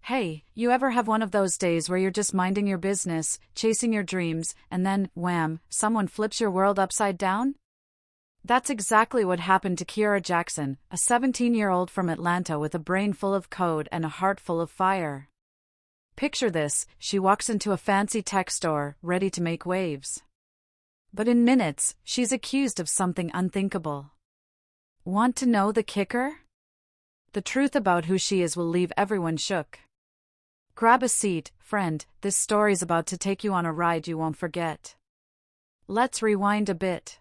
Hey, you ever have one of those days where you're just minding your business, chasing your dreams, and then, wham, someone flips your world upside down? That's exactly what happened to Kiera Jackson, a 17-year-old from Atlanta with a brain full of code and a heart full of fire. Picture this: she walks into a fancy tech store, ready to make waves. But in minutes, she's accused of something unthinkable. Want to know the kicker? The truth about who she is will leave everyone shook. Grab a seat, friend, this story's about to take you on a ride you won't forget. Let's rewind a bit.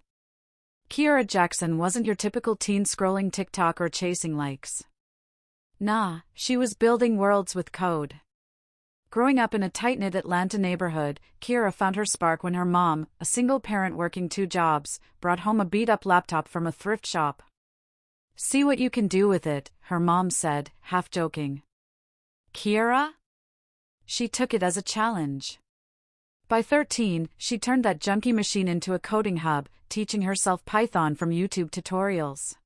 Kiera Jackson wasn't your typical teen scrolling TikTok or chasing likes. Nah, she was building worlds with code. Growing up in a tight-knit Atlanta neighborhood, Kiera found her spark when her mom, a single parent working 2 jobs, brought home a beat-up laptop from a thrift shop. "See what you can do with it," her mom said, half joking. Kiera? She took it as a challenge. By 13, she turned that junky machine into a coding hub, teaching herself Python from YouTube tutorials.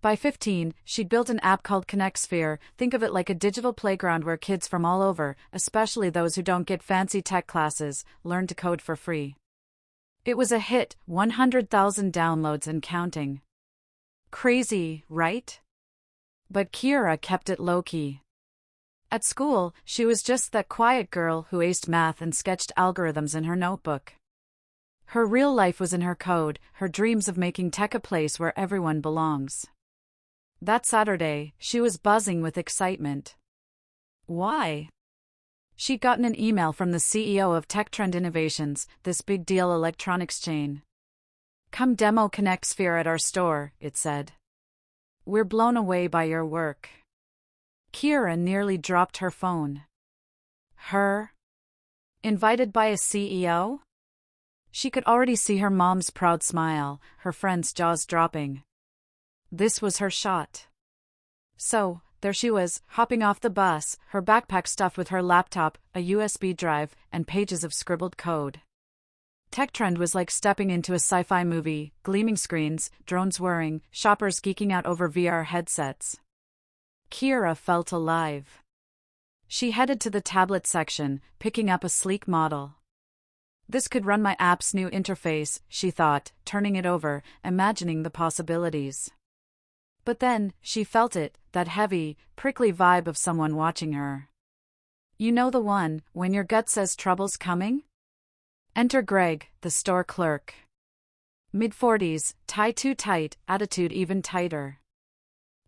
By 15, she'd built an app called ConnectSphere. Think of it like a digital playground where kids from all over, especially those who don't get fancy tech classes, learn to code for free. It was a hit, 100,000 downloads and counting. Crazy, right? But Kiera kept it low-key. At school, she was just that quiet girl who aced math and sketched algorithms in her notebook. Her real life was in her code, her dreams of making tech a place where everyone belongs. That Saturday, she was buzzing with excitement. Why? She'd gotten an email from the CEO of Tech Trend Innovations, this big deal electronics chain. "Come demo ConnectSphere at our store," it said. "We're blown away by your work." Kiera nearly dropped her phone. Her? Invited by a CEO? She could already see her mom's proud smile, her friends' jaws dropping. This was her shot. So, there she was, hopping off the bus, her backpack stuffed with her laptop, a USB drive, and pages of scribbled code. TechTrend was like stepping into a sci-fi movie, gleaming screens, drones whirring, shoppers geeking out over VR headsets. Kiera felt alive. She headed to the tablet section, picking up a sleek model. This could run my app's new interface, she thought, turning it over, imagining the possibilities. But then, she felt it, that heavy, prickly vibe of someone watching her. You know the one, when your gut says trouble's coming? Enter Greg, the store clerk. Mid-40s, tie too tight, attitude even tighter.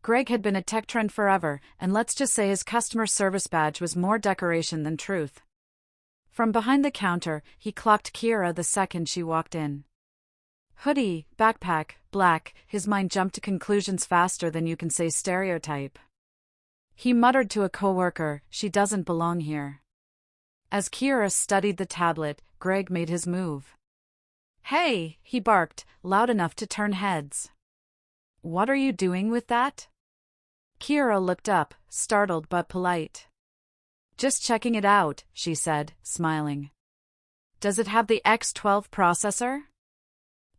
Greg had been at TechTrend forever, and let's just say his customer service badge was more decoration than truth. From behind the counter, he clocked Kiera the second she walked in. Hoodie, backpack, black, his mind jumped to conclusions faster than you can say stereotype. He muttered to a coworker, "She doesn't belong here." As Kiera studied the tablet, Greg made his move. "Hey," he barked, loud enough to turn heads. "What are you doing with that?" Kiera looked up, startled but polite. "Just checking it out," she said, smiling. "Does it have the X12 processor?"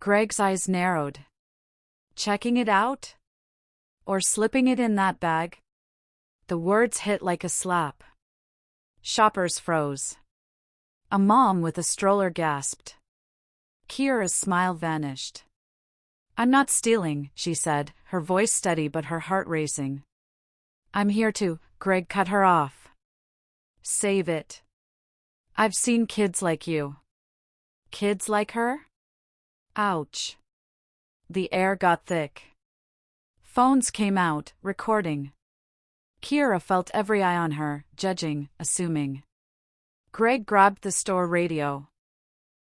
Greg's eyes narrowed. Checking it out? Or slipping it in that bag? The words hit like a slap. Shoppers froze. A mom with a stroller gasped. Kiera's smile vanished. "I'm not stealing," she said, her voice steady but her heart racing. "I'm here to," Greg cut her off. "Save it. I've seen kids like you." Kids like her? Ouch. The air got thick. Phones came out, recording. Kiera felt every eye on her, judging, assuming. Greg grabbed the store radio.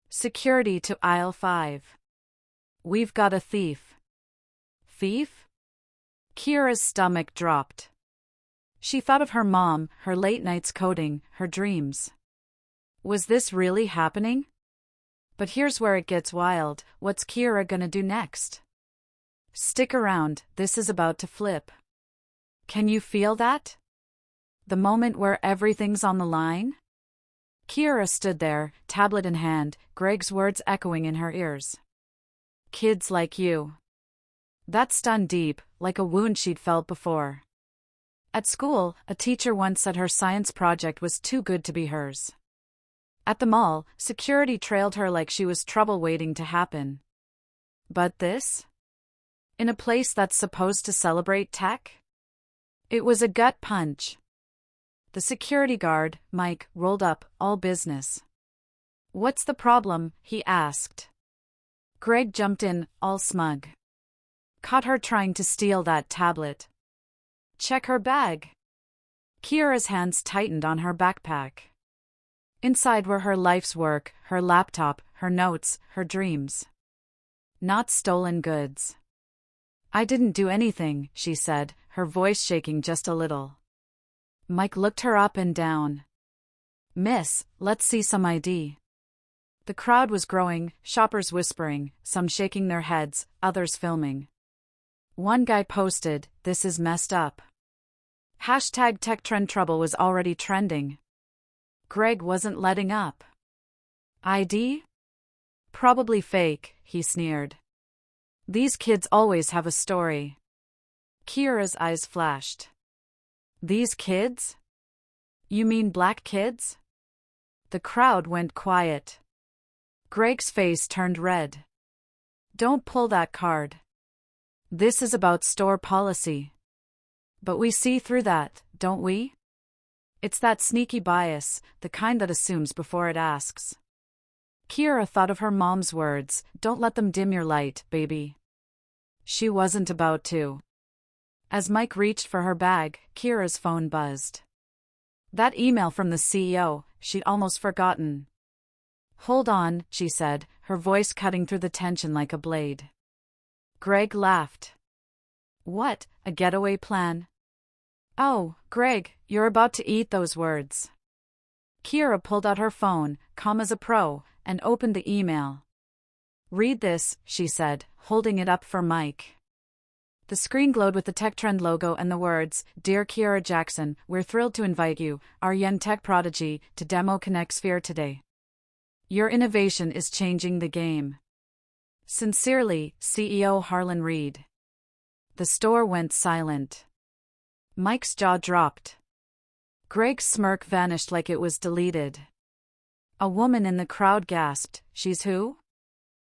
"Security to aisle 5. We've got a thief." Thief? Kiera's stomach dropped. She thought of her mom, her late nights coding, her dreams. Was this really happening? But here's where it gets wild. What's Kiera gonna do next? Stick around, this is about to flip. Can you feel that? The moment where everything's on the line? Kiera stood there, tablet in hand, Greg's words echoing in her ears. Kids like you. That stung deep, like a wound she'd felt before. At school, a teacher once said her science project was too good to be hers. At the mall, security trailed her like she was trouble waiting to happen. But this? In a place that's supposed to celebrate tech? It was a gut punch. The security guard, Mike, rolled up, all business. "What's the problem?" he asked. Greg jumped in, all smug. "Caught her trying to steal that tablet." "Check her bag." Kiera's hands tightened on her backpack. Inside were her life's work, her laptop, her notes, her dreams. Not stolen goods. "I didn't do anything," she said, her voice shaking just a little. Mike looked her up and down. "Miss, let's see some ID." The crowd was growing, shoppers whispering, some shaking their heads, others filming. One guy posted, "This is messed up." Hashtag tech trend trouble was already trending. Greg wasn't letting up. "ID? Probably fake," he sneered. "These kids always have a story." Kiera's eyes flashed. "These kids? You mean black kids?" The crowd went quiet. Greg's face turned red. "Don't pull that card. This is about store policy." "But we see through that, don't we?" "It's that sneaky bias, the kind that assumes before it asks." Kiera thought of her mom's words, "Don't let them dim your light, baby." She wasn't about to. As Mike reached for her bag, Kiera's phone buzzed. That email from the CEO, she'd almost forgotten. "Hold on," she said, her voice cutting through the tension like a blade. Greg laughed. "What, a getaway plan?" "Oh, Greg, you're about to eat those words." Kiera pulled out her phone, calm as a pro, and opened the email. "Read this," she said, holding it up for Mike. The screen glowed with the Tech Trend logo and the words, "Dear Kiera Jackson, we're thrilled to invite you, our young tech prodigy, to demo ConnectSphere today. Your innovation is changing the game. Sincerely, CEO Harlan Reed." The store went silent. Mike's jaw dropped. Greg's smirk vanished like it was deleted. A woman in the crowd gasped, "She's who?"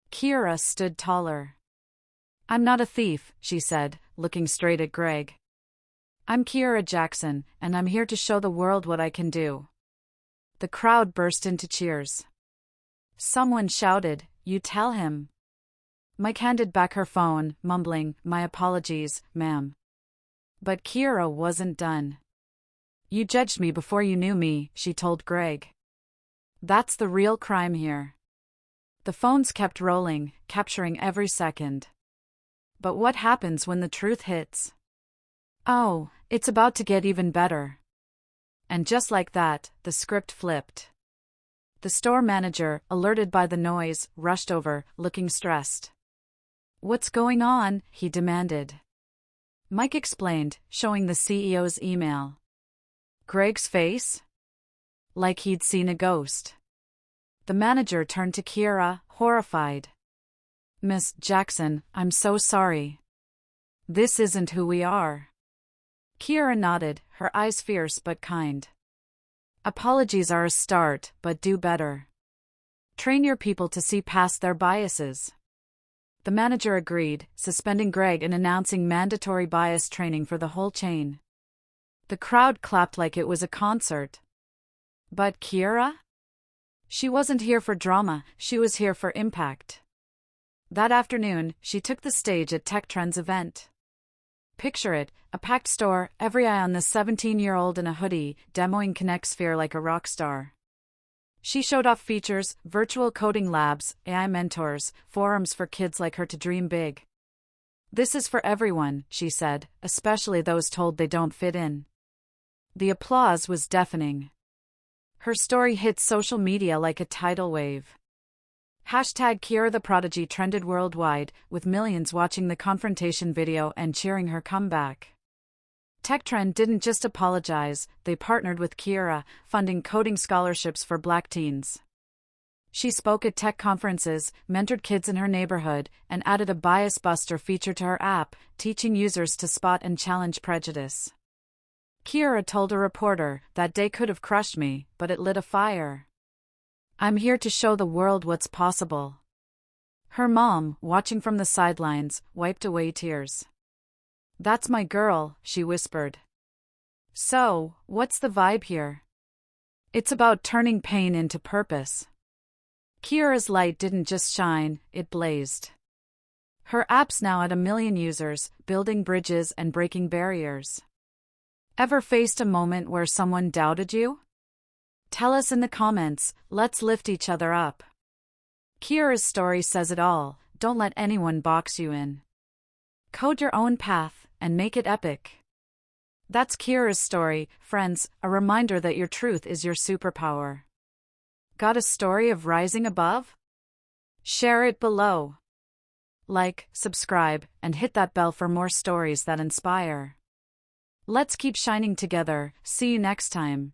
Kiera stood taller. "I'm not a thief," she said, looking straight at Greg. "I'm Kiera Jackson, and I'm here to show the world what I can do." The crowd burst into cheers. Someone shouted, "You tell him." Mike handed back her phone, mumbling, "My apologies, ma'am." But Kiera wasn't done. "You judged me before you knew me," she told Greg. "That's the real crime here." The phones kept rolling, capturing every second. But what happens when the truth hits? "Oh, it's about to get even better." And just like that, the script flipped. The store manager, alerted by the noise, rushed over, looking stressed. "What's going on?" he demanded. Mike explained, showing the CEO's email. Greg's face? Like he'd seen a ghost. The manager turned to Kiera, horrified. "Miss Jackson, I'm so sorry. This isn't who we are." Kiera nodded, her eyes fierce but kind. "Apologies are a start, but do better. Train your people to see past their biases." The manager agreed, suspending Greg and announcing mandatory bias training for the whole chain. The crowd clapped like it was a concert. But Kiera? She wasn't here for drama, she was here for impact. That afternoon, she took the stage at Tech Trend's event. Picture it, a packed store, every eye on this 17-year-old in a hoodie, demoing ConnectSphere like a rock star. She showed off features, virtual coding labs, AI mentors, forums for kids like her to dream big. "This is for everyone," she said, "especially those told they don't fit in." The applause was deafening. Her story hit social media like a tidal wave. Hashtag Kiera the Prodigy trended worldwide, with millions watching the confrontation video and cheering her comeback. TechTrend didn't just apologize, they partnered with Kiera, funding coding scholarships for Black teens. She spoke at tech conferences, mentored kids in her neighborhood, and added a bias buster feature to her app, teaching users to spot and challenge prejudice. Kiera told a reporter, "That day could have crushed me, but it lit a fire. I'm here to show the world what's possible." Her mom, watching from the sidelines, wiped away tears. "That's my girl," she whispered. "So, what's the vibe here?" "It's about turning pain into purpose." Kiera's light didn't just shine, it blazed. Her app's now at 1 million users, building bridges and breaking barriers. Ever faced a moment where someone doubted you? Tell us in the comments, let's lift each other up. Kiera's story says it all, don't let anyone box you in. Code your own path, and make it epic. That's Kiera's story, friends, a reminder that your truth is your superpower. Got a story of rising above? Share it below. Like, subscribe, and hit that bell for more stories that inspire. Let's keep shining together. See you next time.